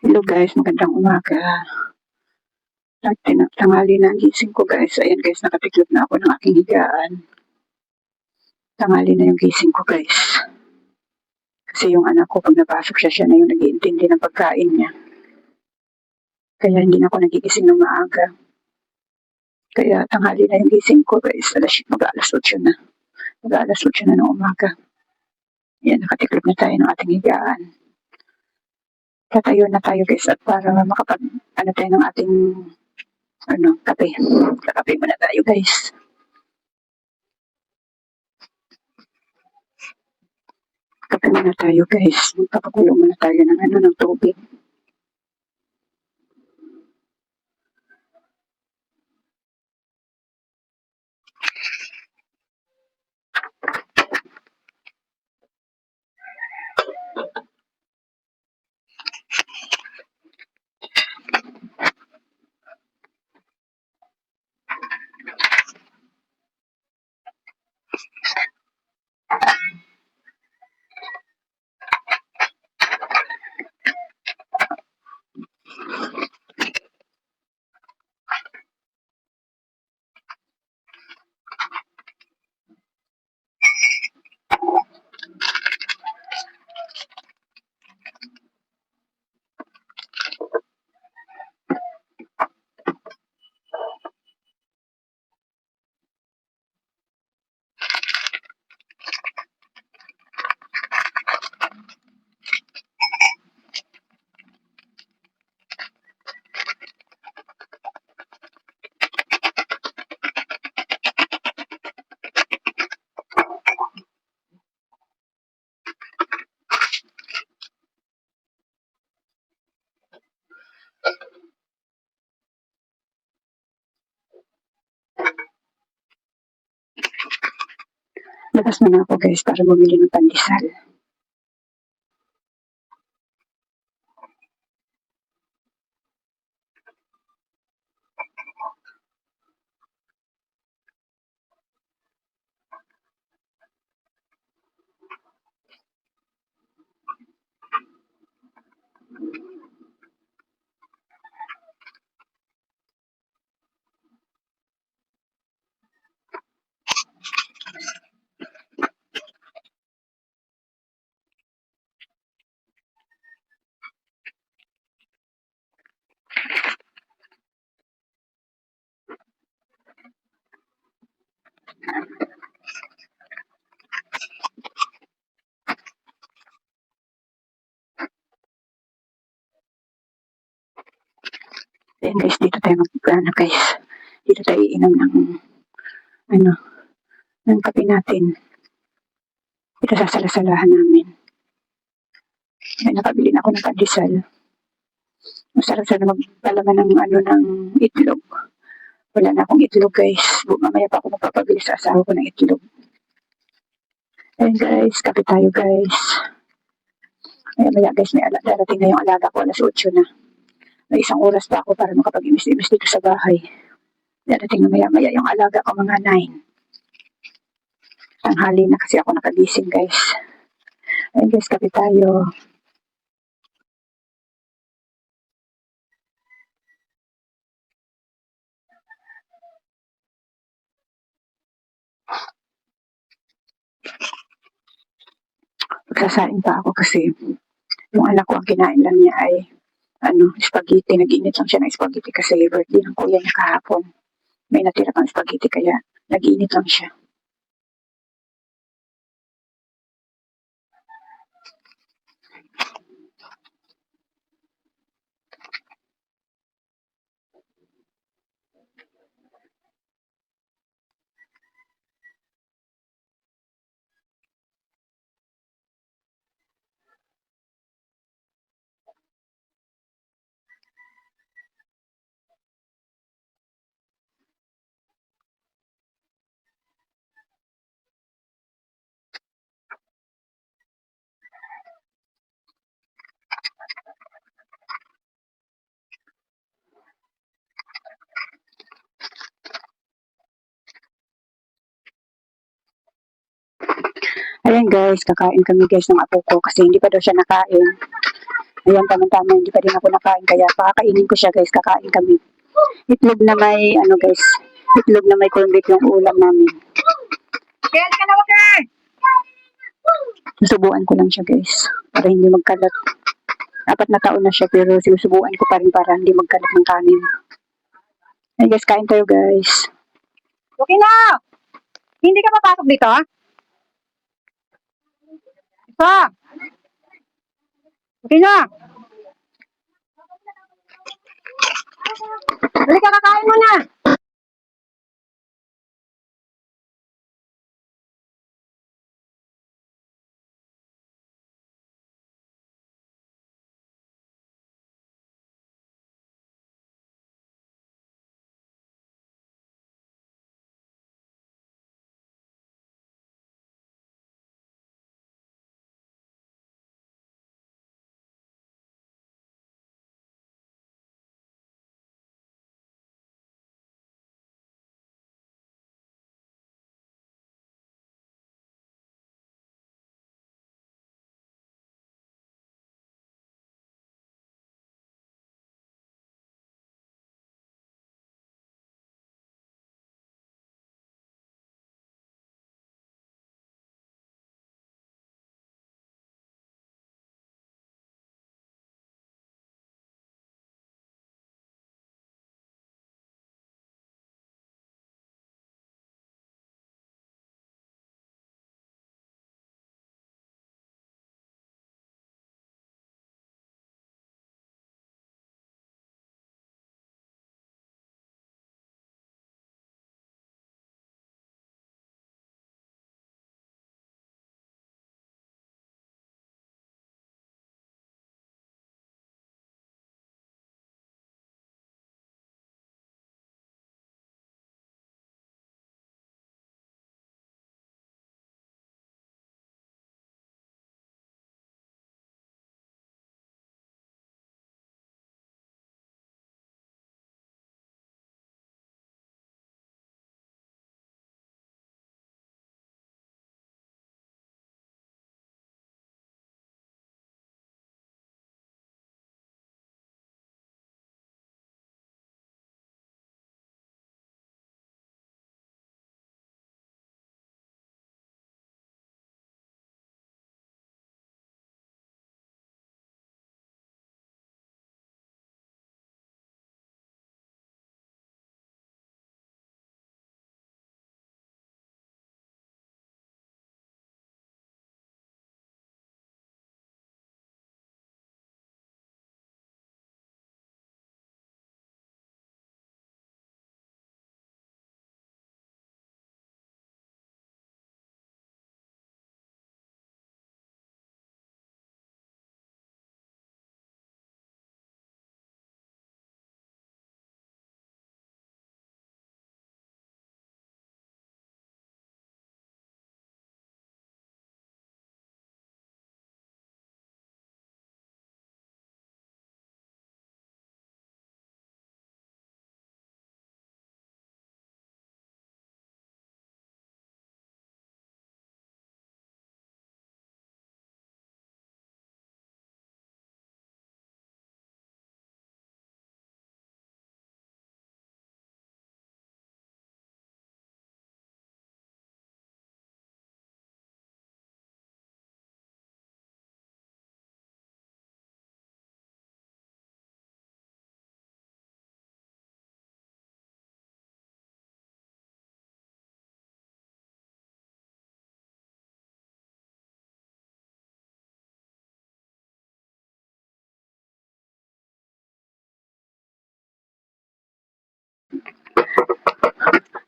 Hello guys, magandang umaga. Tanghali na ang gising ko guys. Ayan guys, nakatiklop na ako ng aking higaan. Tanghali na yung gising ko guys. Kasi yung anak ko, pag napasok siya na yung nag-iintindi ng pagkain niya. Kaya hindi na ako nagigising ng maaga. Kaya tanghali na yung gising ko guys. Mag-alas 8 na. Mag-alas 8 na ng umaga. Ayan, nakatiklop na tayo ng ating higaan. Tatayo na tayo guys at para tayo ng ating kape. Kakape muna tayo guys. Kape muna tayo guys. Magpapakulo muna tayo ng tubig. Labas muna ako guys para bumili ng pandesal. Ayan guys, dito tayo guys. Dito tayo iinom ng ng kape natin. Dito sa salasalahan namin. May nakabili na ako ng pandesal. Masarap siya na magpalaman ng itlog. Wala na akong itlog guys. Mamaya pa ako magpapabili sa asawa ko ng itlog. Ayan guys, kape tayo guys. Maya guys, darating na yung alaga ko, 8:00 na. May 1 oras pa ako para makapag-imis-imis dito sa bahay. Darating na maya yung alaga ko, mga 9. Tanghali na kasi ako nakagising guys. Ayan guys, kape tayo. Magsasain pa ako kasi yung anak ko ang kinain lang niya ay spaghetti. Nag-init lang siya ng spaghetti kasi birthday ng kuya niya kahapon. May natira pang spaghetti kaya nag-init lang siya. Ayan guys, kakain kami guys ng apo ko kasi hindi pa daw siya nakain. Ayan, tamang-tama, hindi pa din ako nakain kaya pakakainin ko siya guys, kakain kami. Itlog na may, guys, itlog na may corned beef yung ulam namin. Kaya ka na waka! Susubuan ko lang siya guys, para hindi magkalat. 4 na taon na siya pero sinusubuan ko pa rin para hindi magkalat ng kanin. Ayan guys, kain tayo guys. Okay na! Hindi ka papasok dito? Isa! Okay na! Halika, kakain mo na!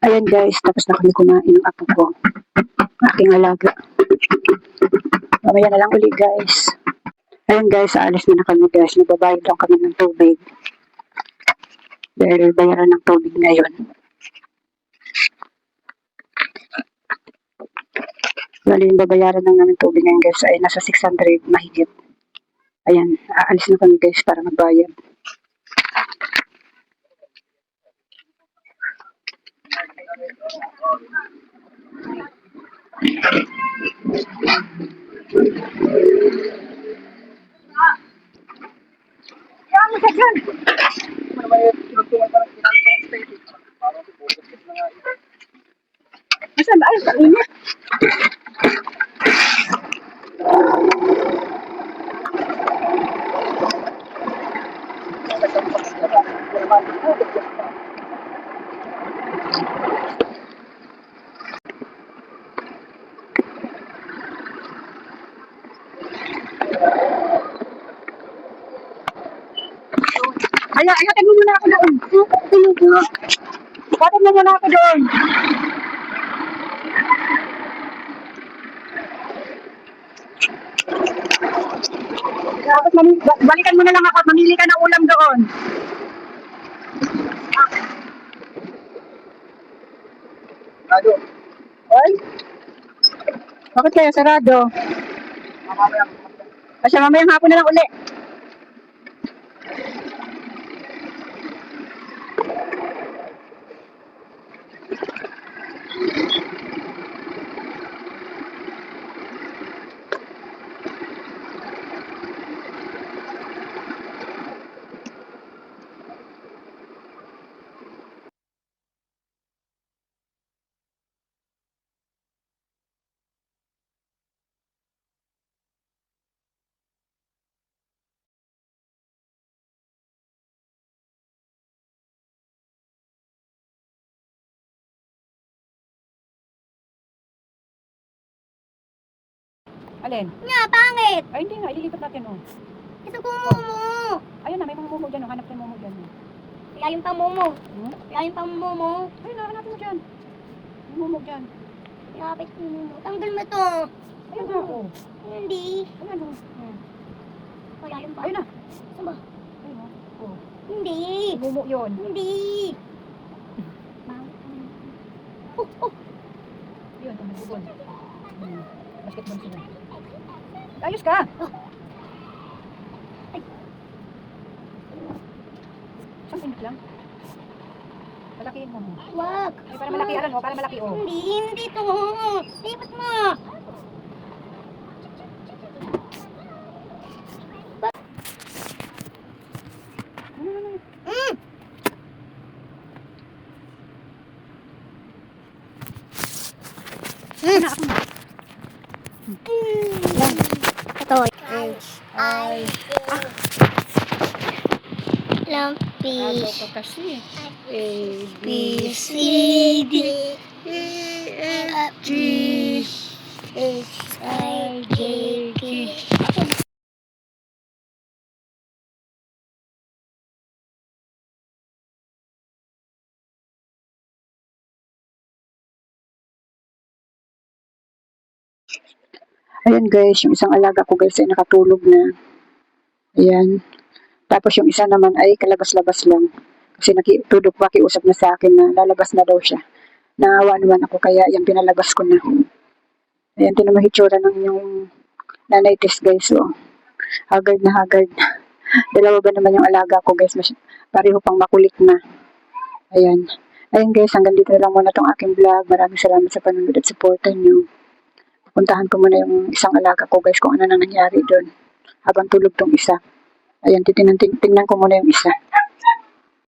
Ayan guys, tapos na kami kumain ng apo ko. Aking alaga. Mamaya na lang uli guys. Ayan guys, aalis na kami guys. Nagbabayad lang kami ng tubig. Dahil bayaran ng tubig ngayon. Bali yung babayaran ng namin tubig ngayon guys ay nasa 600 mahigit. Ayan, aalis na kami guys para magbayad. Saan ba? Ay, kainit. Ayatin mo muna ako doon. Ayatin mo muna ako doon. Tapos balikan mo na lang ako at mamili ka ng ulam doon. Sarado. Ay? Bakit kaya sarado? Kasi mamayang hapon na lang uli. Alin? Nga, pangit! Ay, hindi nga. Ililipat natin, oh. Ito ko mumu. Ayun na, may mga mumo dyan, oh. Hanap tayo mumo dyan, oh. Wala yung pamumo. Hmm? Wala yung pamumo. Ayun na, hanapin mo dyan. May mumo dyan. Lapit ko mumu. Tanggal mo to. Ayun na, oh. Hindi. Ayun, oh. Hmm. Wala yung Ayun na. Saan ba? Ayun, oh. Oh. Hindi. Mumo yun. Hindi. Yun, ito, nagbubol. Basketball sila. Ayos ka! Isang pinit lang. Malakihin mo. Wag. Ay, para malaki, alam mo, para malaki, oh. Hindi to. Lipat mo. Ano, ako na. Ito. I. Lumpy. Ako kasi. A, B, C, D, E, F, G, H, I, J, K. Ayan guys, yung isang alaga ko guys ay nakatulog na. Ayan. Tapos yung isa naman ay kalabas-labas lang. Kasi nakitulog pakiusap na sa akin na lalabas na daw siya. Naawa naman ako kaya yung pinalabas ko na. Ayan, tinan mo hitsura ng yung nanay test guys. Oh. Haggard na haggard. Dalawa ba naman yung alaga ko guys. Pareho pang makulit na. Ayan. Ayan guys, hanggang dito na lang muna tong aking vlog. Maraming salamat sa panonood at supportan nyo. Puntahan ko muna yung isang alaga ko guys kung ano na nangyari doon habang tulog tong isa. Ayan, tingnan ko muna yung isa.